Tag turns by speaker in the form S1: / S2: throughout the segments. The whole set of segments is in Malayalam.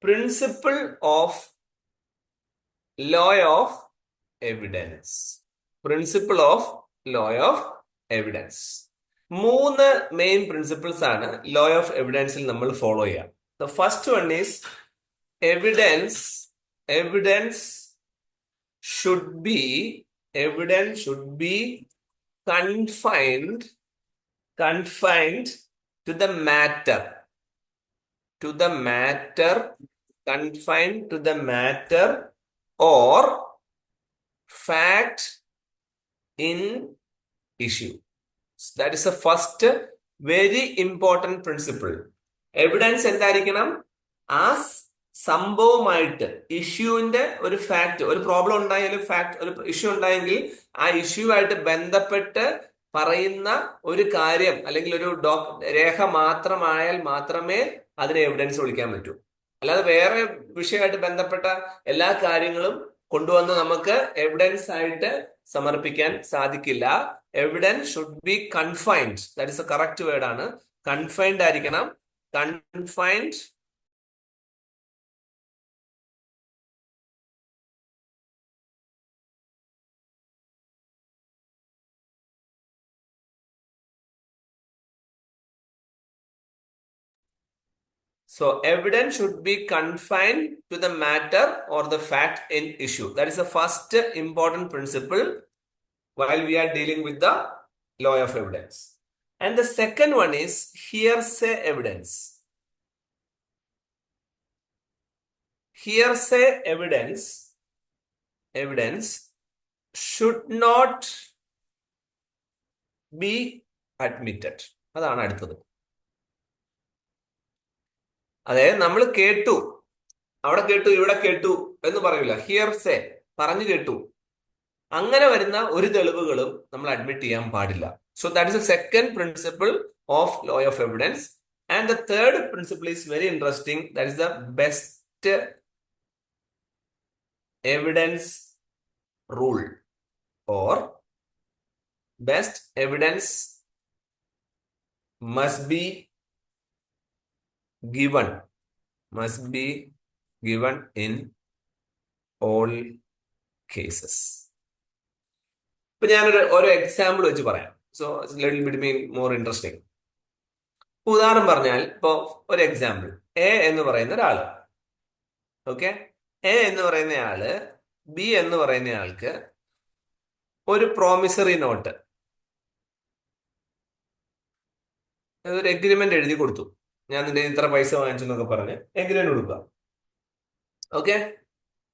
S1: Principle of law of evidence. Principle of law of evidence. മൂന്ന് മെയിൻ പ്രിൻസിപ്പിൾസ് ആണ് ലോ ഓഫ് എവിഡൻസിൽ നമ്മൾ ഫോളോ ചെയ്യുക. The first one is evidence. Evidence should B confined to the matter. Confined to the matter or fact in issue. That is the first very important principle. Evidence എന്തായിരിക്കണം? ആ സംഭവമായിട്ട് ഇഷ്യൂവിന്റെ ഒരു ഫാക്ട്, ഒരു പ്രോബ്ലം ഉണ്ടായാലും ഒരു ഇഷ്യൂ ഉണ്ടായെങ്കിൽ ആ ഇഷ്യൂ ആയിട്ട് ബന്ധപ്പെട്ട് പറയുന്ന ഒരു കാര്യം അല്ലെങ്കിൽ ഒരു രേഖ മാത്രമായാൽ മാത്രമേ അതിനെ എവിഡൻസ് വിളിക്കാൻ പറ്റൂ. അല്ലാതെ വേറെ വിഷയമായിട്ട് ബന്ധപ്പെട്ട എല്ലാ കാര്യങ്ങളും കൊണ്ടുവന്ന് നമുക്ക് എവിഡൻസ് ആയിട്ട് സമർപ്പിക്കാൻ സാധിക്കില്ല. Evidence should be confined. That is A correct word ആണ്. കൺഫൈൻഡ് ആയിരിക്കണം. Confined So evidence should be confined to the matter or the fact in issue. That is the first important principle while we are dealing with the law of evidence. And the second one is hearsay evidence. Hearsay evidence should not be admitted. അതാണ് അടുത്തത്. അതായത് നമ്മൾ കേട്ടു, അവിടെ കേട്ടു, ഇവിടെ കേട്ടു എന്ന് പറയൂല. ഹിയർസേ, പറഞ്ഞു കേട്ടു. അങ്ങനെ വരുന്ന ഒരു തെളിവുകളും നമ്മൾ അഡ്മിറ്റ് ചെയ്യാൻ പാടില്ല. So that is A second principle of law of evidence. And the third principle is very interesting. That is the best evidence rule or best evidence must be given in all cases. ഇപ്പൊ ഞാനൊരു എക്സാമ്പിൾ വെച്ച് പറയാം. സോ ലിറ്റിൽ ബിറ്റ് മീൻ മോർ ഇൻട്രസ്റ്റിംഗ്. ഉദാഹരണം പറഞ്ഞാൽ ഇപ്പോ ഒരു എക്സാമ്പിൾ, എ എന്ന് പറയുന്ന ഒരാള്, ഓക്കെ, എ എന്ന് പറയുന്ന ആള് ബി എന്ന് പറയുന്ന ആൾക്ക് ഒരു പ്രോമിസറി നോട്ട്, ഒരു എഗ്രിമെന്റ് എഴുതി കൊടുത്തു. ഞാൻ നിന്റെ ഇത്ര പൈസ വാങ്ങിച്ചു എന്നൊക്കെ പറഞ്ഞ് എഗ്രിമെന്റ് കൊടുക്കുക. Okay,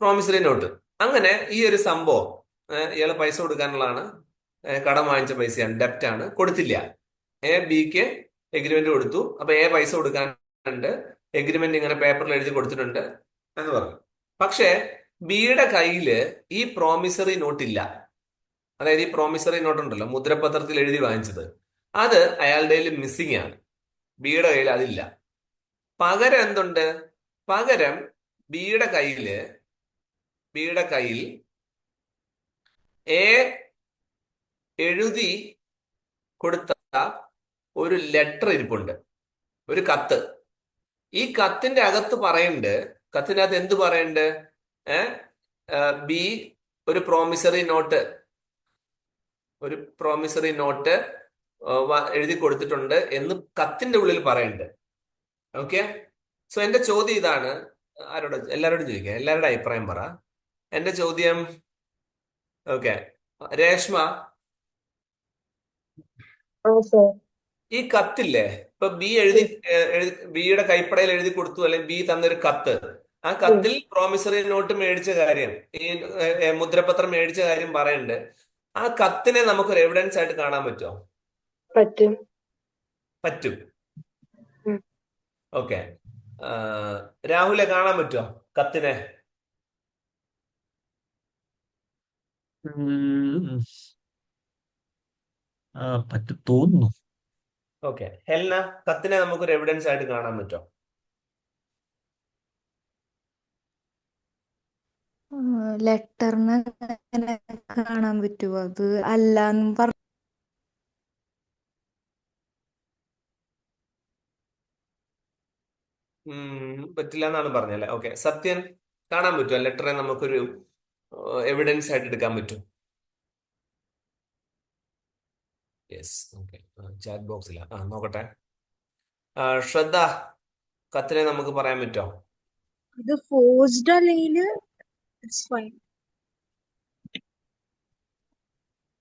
S1: promissory note. അങ്ങനെ ഈ ഒരു സംഭവം ഇയാള് പൈസ കൊടുക്കാനുള്ളതാണ്, കടം വാങ്ങിച്ച പൈസയാണ്, ഡെപ്റ്റ് ആണ്, കൊടുത്തില്ല. ബിക്ക് എഗ്രിമെന്റ് കൊടുത്തു. അപ്പൊ പൈസ കൊടുക്കാനുണ്ട്, എഗ്രിമെന്റ് ഇങ്ങനെ പേപ്പറിൽ എഴുതി കൊടുത്തിട്ടുണ്ട് എന്ന് പറഞ്ഞു. പക്ഷെ ബിയുടെ കയ്യില് ഈ പ്രോമിസറി നോട്ട് ഇല്ല. അതായത് ഈ പ്രോമിസറി നോട്ട് ഉണ്ടല്ലോ, മുദ്രപത്രത്തിൽ എഴുതി വാങ്ങിച്ചത്, അത് അയാളുടെ കയ്യിൽ മിസ്സിംഗ് ആണ്. ബിയുടെ കയ്യിൽ അതില്ല. പകരം എന്തുണ്ട്? പകരം ബിയുടെ കയ്യിൽ എ എഴുതി കൊടുത്ത ഒരു ലെറ്റർ ഇരിപ്പുണ്ട്, ഒരു കത്ത്. ഈ കത്തിന്റെ അകത്ത് പറയുന്നുണ്ട്, കത്തിനകത്ത് എന്ത് പറയുന്നുണ്ട്? ബി ഒരു പ്രോമിസറി നോട്ട് എഴുതി കൊടുത്തിട്ടുണ്ട് എന്ന് കത്തിന്റെ ഉള്ളിൽ പറയുന്നുണ്ട്. ഓക്കെ, സോ എന്റെ ചോദ്യം ഇതാണ്. എല്ലാവരോടും ചോദിക്കാം, എല്ലാവരുടെ അഭിപ്രായം പറ. എന്റെ ചോദ്യം, ഓക്കെ, രേഷ്മ, ഈ കത്തില്ലേ, ഇപ്പൊ ബിയുടെ കൈപ്പടയിൽ എഴുതി കൊടുത്തു, അല്ലെങ്കിൽ ബി തന്നൊരു കത്ത്, ആ കത്തിൽ പ്രോമിസറി നോട്ട് മേടിച്ച കാര്യം, ഈ മുദ്രപത്രം മേടിച്ച കാര്യം പറയുന്നുണ്ട്. ആ കത്തിനെ നമുക്കൊരു എവിഡൻസ് ആയിട്ട് കാണാൻ പറ്റുമോ? പറ്റും. ഓക്കെ, രാഹുലെ കാണാൻ പറ്റുമോ കത്തിനെ?
S2: പറ്റും തോന്നുന്നു.
S1: ഓക്കെ, ഹെൽന, കത്തിനെ നമുക്കൊരു എവിഡൻസ് ആയിട്ട് കാണാൻ പറ്റുമോ?
S3: ലെറ്ററിന് കാണാൻ പറ്റുമോ? അത് അല്ലാന്നും പറഞ്ഞു.
S1: പറ്റില്ല എന്നാണ് പറഞ്ഞല്ലേ. ഓക്കെ, സത്യൻ കാണാൻ പറ്റുമോ ലെറ്ററെ നമുക്കൊരു എവിഡൻസ് ആയിട്ട് എടുക്കാൻ പറ്റും? Yes, okay. ചാറ്റ് ബോക്സില നോക്കട്ടെ. ശ്രദ്ധ, കത്തിനെ നമുക്ക് പറയാൻ പറ്റുമോ?
S4: ഇത് ഫോഴ്സ്ഡ് അല്ലെങ്കിൽ ഇറ്റ്സ് ഫൈൻ.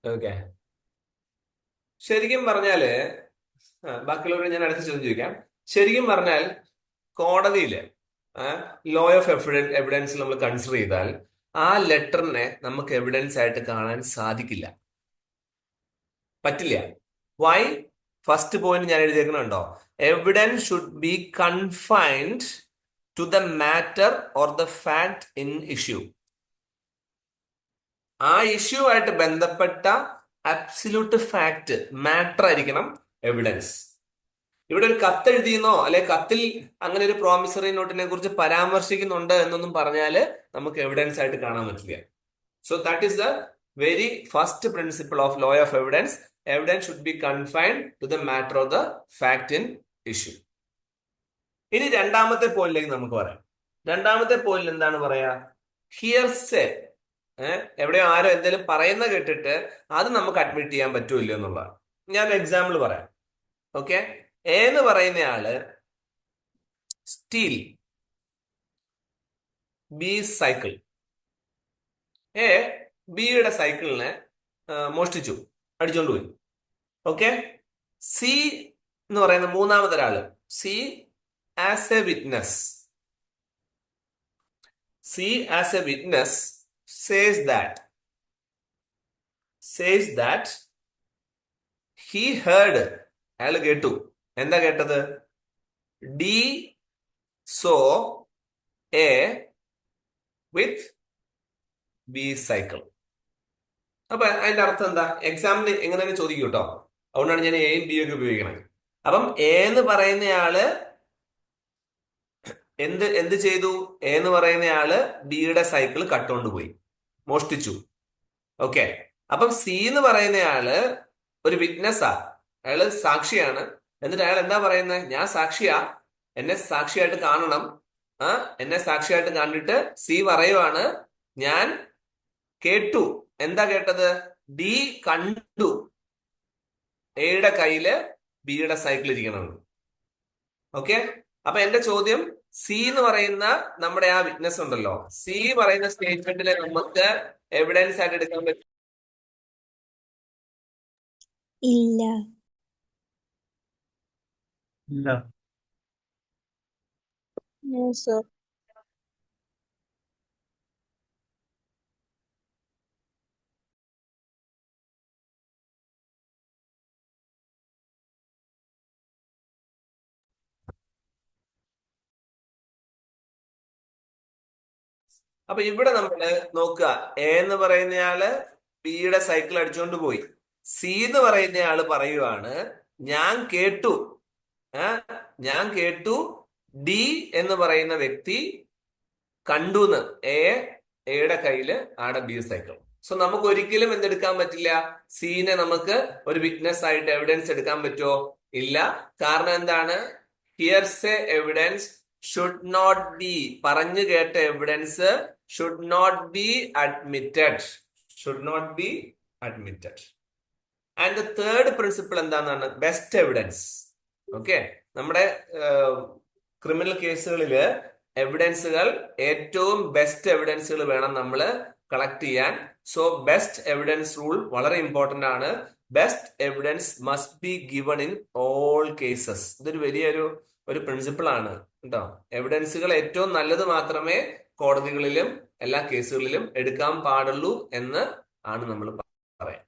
S1: ഓക്കെ, ശരിക്കും പറഞ്ഞാല് ബാക്കിയുള്ളവരെ ഞാൻ അടുത്ത ചോദ്യം ചോദിക്കാം. ശരിക്കും പറഞ്ഞാൽ കോടതിയില് ലോ ഓഫ് എവിഡൻസ് നമ്മൾ കൺസിഡർ ചെയ്താൽ ആ ലെറ്ററിനെ നമുക്ക് എവിഡൻസ് ആയിട്ട് കാണാൻ സാധിക്കില്ല, പറ്റില്ല. വൈ? ഫസ്റ്റ് പോയിന്റ് ഞാൻ എഴുതിയേക്കുന്നുണ്ടോ? Evidence should be confined to the matter or the fact in issue. ആ ഇഷ്യൂ ആയിട്ട് ബന്ധപ്പെട്ട അബ്സല്യൂട്ട് ഫാക്ട്, മാറ്റർ ആയിരിക്കണം എവിഡൻസ്. ഇവിടെ ഒരു കത്ത് എഴുതിയെന്നോ അല്ലെ കത്തിൽ അങ്ങനെ ഒരു പ്രോമിസറി നോട്ടിനെ കുറിച്ച് പരാമർശിക്കുന്നുണ്ട് എന്നൊന്നും പറഞ്ഞാല് നമുക്ക് എവിഡൻസ് ആയിട്ട് കാണാൻ പറ്റില്ല. So that is the very first principle of law of evidence. Evidence should be confined to the matter of the fact in issue. ഇനി രണ്ടാമത്തെ പോയിന്റിലേക്ക് നമുക്ക് പറയാം. രണ്ടാമത്തെ പോയിന്റ് എന്താണ് പറയാ? ഹിയർസേ. എവിടെയോ ആരോ എന്തെങ്കിലും പറയുന്ന കേട്ടിട്ട് അത് നമുക്ക് അഡ്മിറ്റ് ചെയ്യാൻ പറ്റൂല്ലോ എന്നുള്ളതാണ്. ഞാൻ എക്സാമ്പിൾ പറയാം. ഓക്കെ, എ എന്ന് പറയുന്നയാള് സ്റ്റീൽ ബി സൈക്കിൾ. എ ബിയുടെ സൈക്കിളിനെ മോഷ്ടിച്ചു, അടിച്ചോണ്ട് പോയി. ഓക്കെ, സി എന്ന് പറയുന്ന മൂന്നാമതൊരാള്, C as a witness, C as a witness says that he heard, അയാൾ കേട്ടു. എന്താ കേട്ടത്? D saw A with B cycle. അപ്പൊ അതിന്റെ അർത്ഥം എന്താ? എക്സാമിന് എങ്ങനെ ചോദിക്കും കേട്ടോ, അതുകൊണ്ടാണ് ഞാൻ എയും ബി ഒക്കെ ഉപയോഗിക്കണത്. അപ്പം എ എന്ന് പറയുന്നയാള് എന്ത് ചെയ്തു? എ എന്ന് പറയുന്നയാള് ബിയുടെ സൈക്കിൾ കട്ടുകൊണ്ട് പോയി, മോഷ്ടിച്ചു. ഓക്കെ, അപ്പം സി എന്ന് പറയുന്നയാള് ഒരു വിറ്റ്നസ്സാ, അയാള് സാക്ഷിയാണ്. എന്നിട്ട് അയാൾ എന്താ പറയുന്നത്? ഞാൻ സാക്ഷിയാ, എന്നെ സാക്ഷിയായിട്ട് കാണണം. എന്നെ സാക്ഷിയായിട്ട് കണ്ടിട്ട് സി പറയുവാണ് ഞാൻ കേട്ടു. എന്താ കേട്ടത്? ഡി കണ്ടു എയുടെ കയ്യില് ബിയുടെ സൈക്കിൾ ഇരിക്കണം. ഓക്കെ, അപ്പൊ എന്റെ ചോദ്യം, സി എന്ന് പറയുന്ന നമ്മുടെ ആ വിറ്റ്നസ് ഉണ്ടല്ലോ, സി പറയുന്ന സ്റ്റേറ്റ്മെന്റിനെ നമുക്ക് എവിഡൻസ് ആയിട്ട് എടുക്കാൻ പറ്റും?
S4: ഇല്ല.
S2: ഇല്ല.
S4: No sir.
S1: അപ്പൊ ഇവിടെ നമ്മള് നോക്കുക, എ എന്ന് പറയുന്നയാള് ബിയുടെ സൈക്കിൾ അടിച്ചുകൊണ്ട് പോയി. സി എന്ന് പറയുന്നയാള് പറയുവാണ് ഞാൻ കേട്ടു, ഞാൻ കേട്ടു ഡി എന്ന് പറയുന്ന വ്യക്തി കണ്ടുന്ന് എയുടെ കയ്യില് ആടെ ബി സൈക്കിൾ. സോ നമുക്ക് ഒരിക്കലും എന്തെടുക്കാൻ പറ്റില്ല? സീനെ നമുക്ക് ഒരു വിറ്റ്നസ് ആയിട്ട് എവിഡൻസ് എടുക്കാൻ പറ്റുമോ? ഇല്ല. കാരണം എന്താണ്? Hearsay evidence should not be, പറഞ്ഞു കേട്ട evidence should not be admitted, should not be admitted. And the third principle എന്താണെന്നാണ്? Best evidence. ഓക്കെ, നമ്മുടെ ക്രിമിനൽ കേസുകളില് എവിഡൻസുകൾ ഏറ്റവും ബെസ്റ്റ് എവിഡൻസുകൾ വേണം നമ്മൾ കളക്ട് ചെയ്യാൻ. സോ ബെസ്റ്റ് എവിഡൻസ് റൂൾ വളരെ ഇമ്പോർട്ടന്റ് ആണ്. Best evidence must be given in all cases. ഇതൊരു വലിയൊരു പ്രിൻസിപ്പിൾ ആണ് കേട്ടോ. എവിഡൻസുകൾ ഏറ്റവും നല്ലത് മാത്രമേ കോടതികളിലും എല്ലാ കേസുകളിലും എടുക്കാൻ പാടുള്ളൂ എന്ന് ആണ് നമ്മൾ പറയാം.